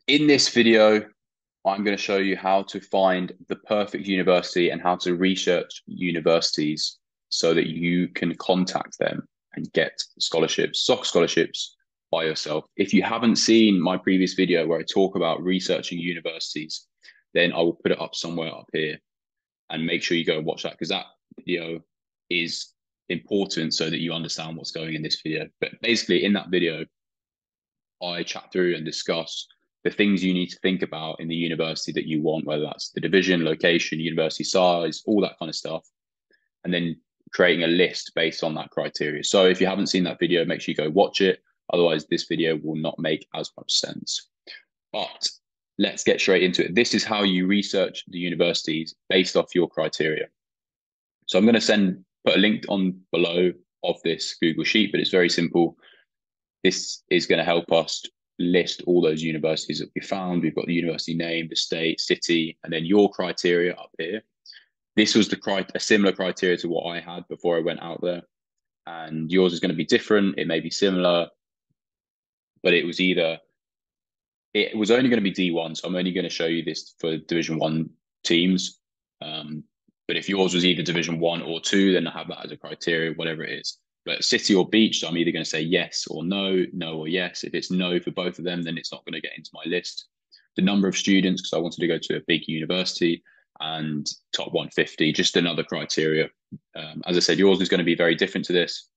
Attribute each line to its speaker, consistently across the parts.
Speaker 1: In this video, I'm going to show you how to find the perfect university and how to research universities so that you can contact them and get scholarships, soccer scholarships by yourself. If you haven't seen my previous video where I talk about researching universities, then I will put it up somewhere up here and make sure you go and watch that because that video is important so that you understand what's going in this video. But basically, in that video, I chat through and discuss the things you need to think about in the university that you want, whether that's the division, location, university size, all that kind of stuff, and then creating a list based on that criteria. So if you haven't seen that video, make sure you go watch it. Otherwise, this video will not make as much sense. But let's get straight into it. This is how you research the universities based off your criteria. So I'm going to put a link on below of this Google Sheet, but it's very simple. This is going to help us list all those universities that we found. We've got the university name, the state, city, and then your criteria up here. This was a similar criteria to what I had before I went out there. And yours is going to be different. It may be similar, but it was only going to be D1. So I'm only going to show you this for Division One teams. But if yours was either Division One or two, then I have that as a criteria, whatever it is. But city or beach, so I'm either going to say yes or no, no or yes. If it's no for both of them, then it's not going to get into my list. The number of students, because I wanted to go to a big university, and top 150, just another criteria. As I said, yours is going to be very different to this.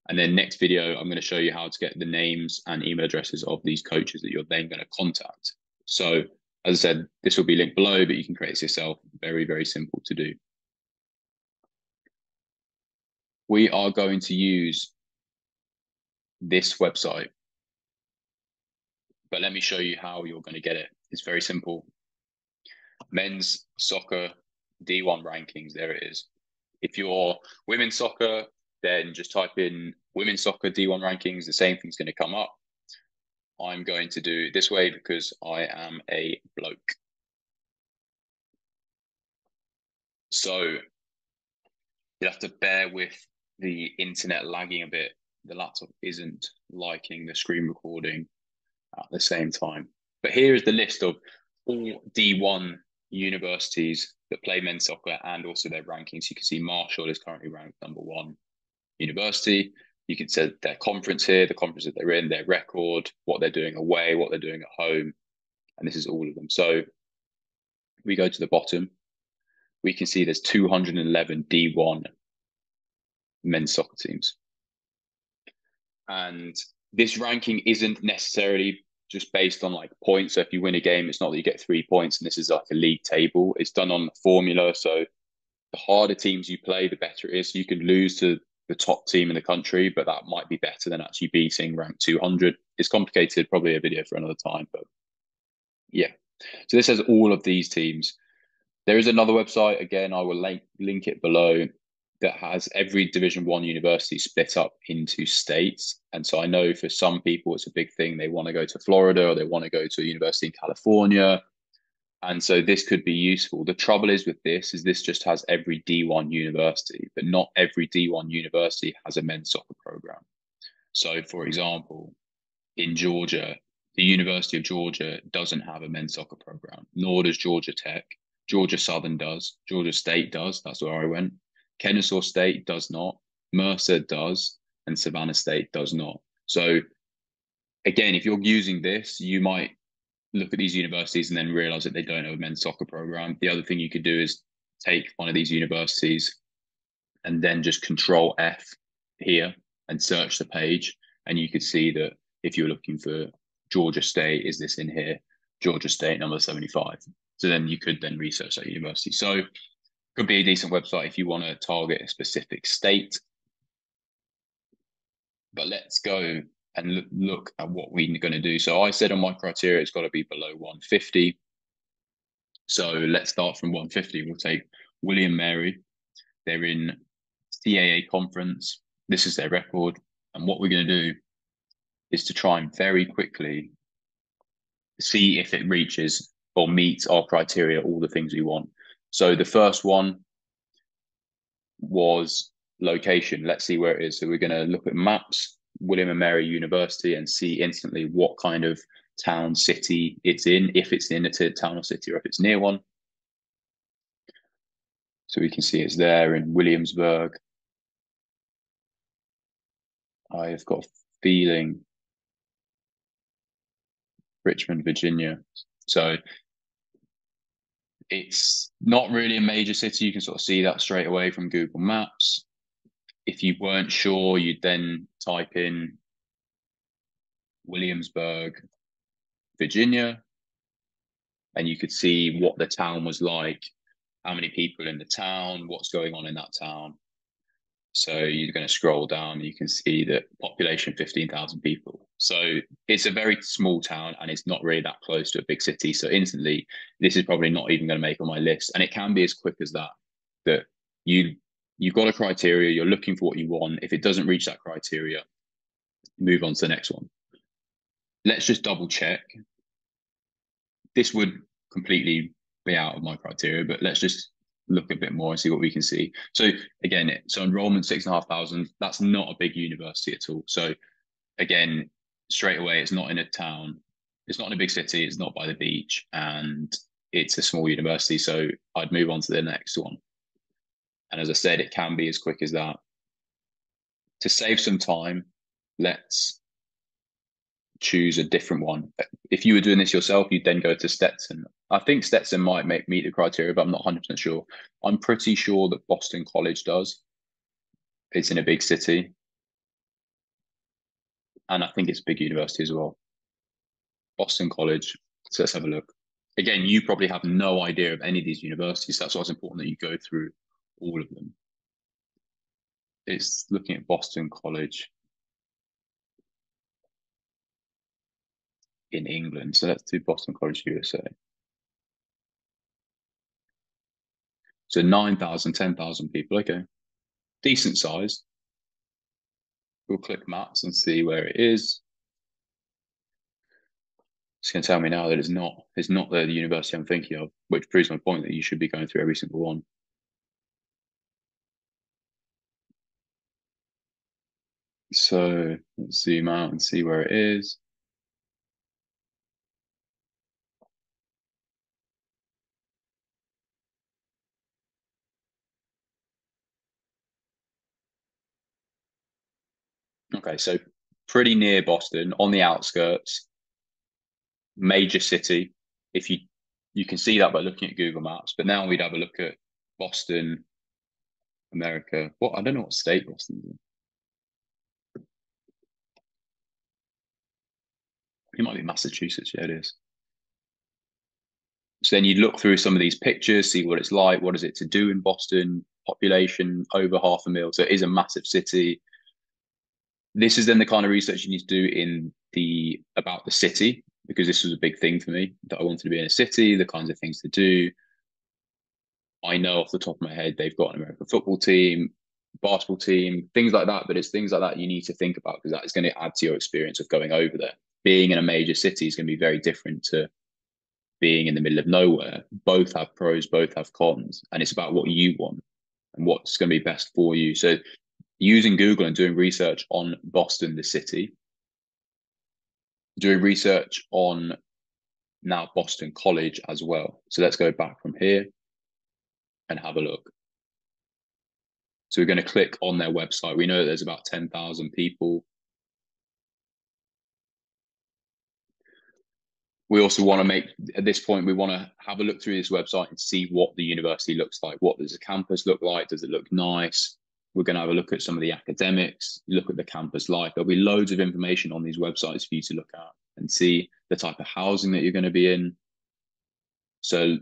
Speaker 1: And then next video, I'm going to show you how to get the names and email addresses of these coaches that you're then going to contact. So as I said, this will be linked below, but you can create this yourself. Very, very simple to do. We are going to use this website, but let me show you how you're going to get it. It's very simple. Men's soccer D1 rankings, there it is. If you're women's soccer, then just type in women's soccer D1 rankings. The same thing's going to come up. I'm going to do it this way because I am a bloke. So you'll have to bear with the internet lagging a bit. The laptop isn't liking the screen recording at the same time. But here is the list of all D1 universities that play men's soccer and also their rankings. You can see Marshall is currently ranked #1 university. You can see their conference here, the conference that they're in, their record, what they're doing away, what they're doing at home. And this is all of them. So we go to the bottom. We can see there's 211 D1 men's soccer teams. And this ranking isn't necessarily just based on like points. So if you win a game, it's not that you get 3 points and this is like a league table. It's done on formula. So the harder teams you play, the better it is. So you could lose to the top team in the country, but that might be better than actually beating rank 200. It's complicated, probably a video for another time, but yeah. So this has all of these teams. There is another website, again, I will link it below, that has every Division One university split up into states. And so I know for some people it's a big thing. They want to go to Florida or they want to go to a university in California. And so this could be useful. The trouble is with this is this just has every D1 university, but not every D1 university has a men's soccer program. So for example, in Georgia, the University of Georgia doesn't have a men's soccer program, nor does Georgia Tech. Georgia Southern does. Georgia State does. That's where I went. Kennesaw State does not. Mercer does. And Savannah State does not. So again, if you're using this, you might look at these universities and then realize that they don't have a men's soccer program. The other thing you could do is take one of these universities and then just Control F here and search the page. And you could see that if you're looking for Georgia State, is this in here? Georgia State number 75. So then you could then research that university. So could be a decent website if you want to target a specific state. But let's go and look at what we're going to do. So I said on my criteria, it's got to be below 150. So let's start from 150. We'll take William Mary. They're in CAA conference. This is their record. And what we're going to do is to try and very quickly see if it reaches or meets our criteria, all the things we want. So the first one was location. Let's see where it is. So we're going to look at maps, William and Mary University, and see instantly what kind of town, city it's in, if it's in a town or city, or if it's near one. So we can see it's there in Williamsburg. I've got a feeling Richmond, Virginia. So it's not really a major city. You can sort of see that straight away from Google Maps. If you weren't sure, you'd then type in Williamsburg, Virginia, and you could see what the town was like, how many people in the town, what's going on in that town. So you're going to scroll down, you can see that population 15,000 people. So it's a very small town and it's not really that close to a big city. So instantly, this is probably not even going to make on my list. And it can be as quick as that, that you've got a criteria, you're looking for what you want. If it doesn't reach that criteria, move on to the next one. Let's just double check. This would completely be out of my criteria, but let's just look a bit more and see what we can see. So again, so enrollment 6,500, that's not a big university at all. So again, straight away, it's not in a town, it's not in a big city, it's not by the beach, and it's a small university. So I'd move on to the next one. And as I said, it can be as quick as that. To save some time, let's choose a different one. If you were doing this yourself, you'd then go to Stetson. I think Stetson might meet the criteria, but I'm not 100% sure. I'm pretty sure that Boston College does. It's in a big city. And I think it's a big university as well. Boston College. So let's have a look. Again, you probably have no idea of any of these universities. That's why it's important that you go through all of them. It's looking at Boston College in England. So let's do Boston College, USA. So 9,000, 10,000 people. Okay. Decent size. We'll click maps and see where it is. It's going to tell me now that it's not the university I'm thinking of, which proves my point that you should be going through every single one. So let's zoom out and see where it is. Okay, so pretty near Boston, on the outskirts, major city. If you can see that by looking at Google Maps, but now we'd have a look at Boston, America. What I don't know what state Boston's in. It might be Massachusetts. Yeah, it is. So then you look through some of these pictures, see what it's like. What is it to do in Boston? Population over 500,000. So it is a massive city. This is then the kind of research you need to do in about the city, because this was a big thing for me, that I wanted to be in a city, the kinds of things to do. I know off the top of my head, they've got an American football team, basketball team, things like that. But it's things like that you need to think about, because that is going to add to your experience of going over there. Being in a major city is going to be very different to being in the middle of nowhere. Both have pros, both have cons, and it's about what you want and what's going to be best for you. So using Google and doing research on Boston, the city, doing research on now Boston College as well. So let's go back from here and have a look. So we're going to click on their website. We know that there's about 10,000 people. We also want to make, at this point, we want to have a look through this website and see what the university looks like. What does the campus look like? Does it look nice? We're going to have a look at some of the academics, look at the campus life. There'll be loads of information on these websites for you to look at and see the type of housing that you're going to be in. So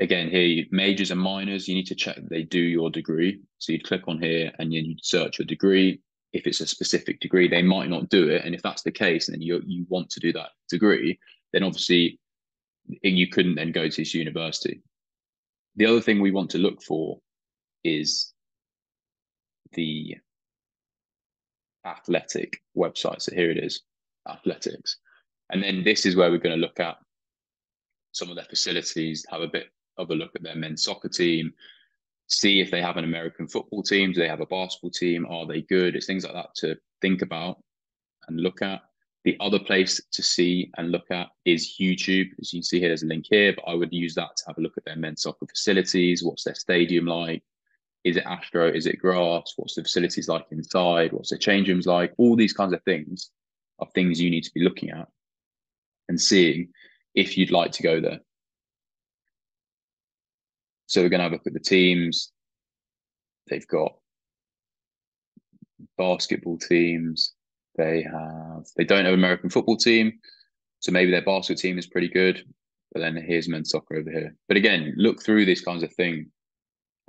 Speaker 1: again, here, majors and minors, you need to check that they do your degree. So you'd click on here and then you'd search your degree. If it's a specific degree, they might not do it. And if that's the case, and you want to do that degree, then obviously you couldn't then go to this university. The other thing we want to look for is the athletic website. So here it is, athletics. And then this is where we're going to look at some of their facilities, have a bit of a look at their men's soccer team, see if they have an American football team, do they have a basketball team, are they good? It's things like that to think about and look at. The other place to see and look at is YouTube. As you can see here, there's a link here, but I would use that to have a look at their men's soccer facilities. What's their stadium like? Is it Astro? Is it grass? What's the facilities like inside? What's the change rooms like? All these kinds of things are things you need to be looking at and seeing if you'd like to go there. So we're going to have a look at the teams. They've got basketball teams. They don't have an American football team. So maybe their basketball team is pretty good. But then here's men's soccer over here. But again, look through this kinds of thing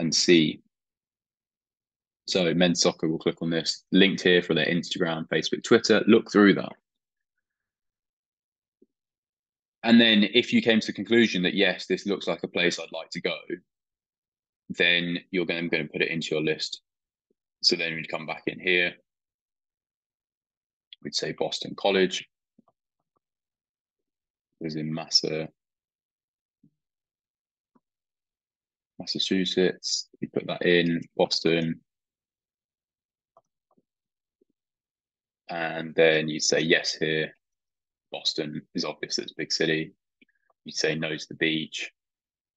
Speaker 1: and see. So men's soccer, we'll click on this. Linked here for their Instagram, Facebook, Twitter. Look through that. And then if you came to the conclusion that, yes, this looks like a place I'd like to go, then you're going to put it into your list. So then we'd come back in here. We'd say Boston College. It was in Massachusetts. We put that in Boston. And then you say yes here. Boston is obvious, it's a big city. You say no to the beach.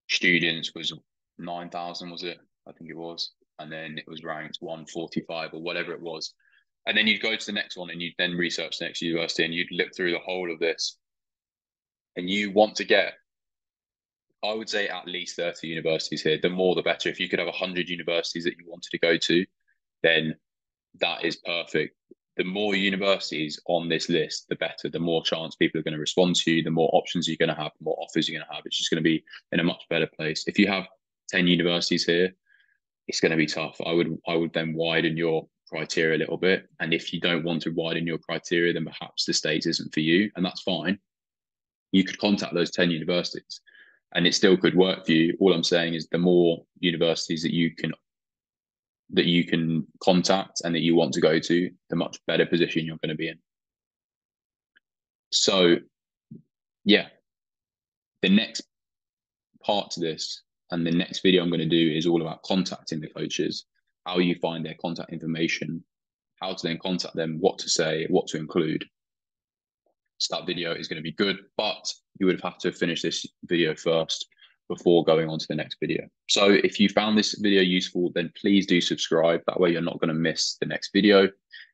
Speaker 1: Students was 9,000, was it? I think it was. And then it was ranked 145 or whatever it was. And then you'd go to the next one and you'd then research the next university and you'd look through the whole of this. And you want to get, I would say, at least 30 universities here. The more, the better. If you could have 100 universities that you wanted to go to, then that is perfect. The more universities on this list, the better. The more chance people are going to respond to you, the more options you're going to have, the more offers you're going to have. It's just going to be in a much better place. If you have 10 universities here, it's going to be tough. I would then widen your criteria a little bit. And if you don't want to widen your criteria, then perhaps the state isn't for you, and that's fine. You could contact those 10 universities and it still could work for you. All I'm saying is the more universities that you can contact and that you want to go to, the much better position you're going to be in. So yeah, the next part to this and the next video I'm going to do is all about contacting the coaches, how you find their contact information, how to then contact them, what to say, what to include. So that video is going to be good, but you would have to finish this video first before going on to the next video. So if you found this video useful, then please do subscribe. That way you're not going to miss the next video.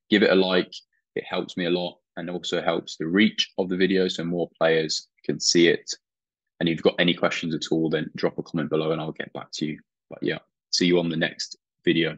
Speaker 1: Give it a like. It helps me a lot and also helps the reach of the video so more players can see it. And if you've got any questions at all, then drop a comment below and I'll get back to you. But yeah, see you on the next video.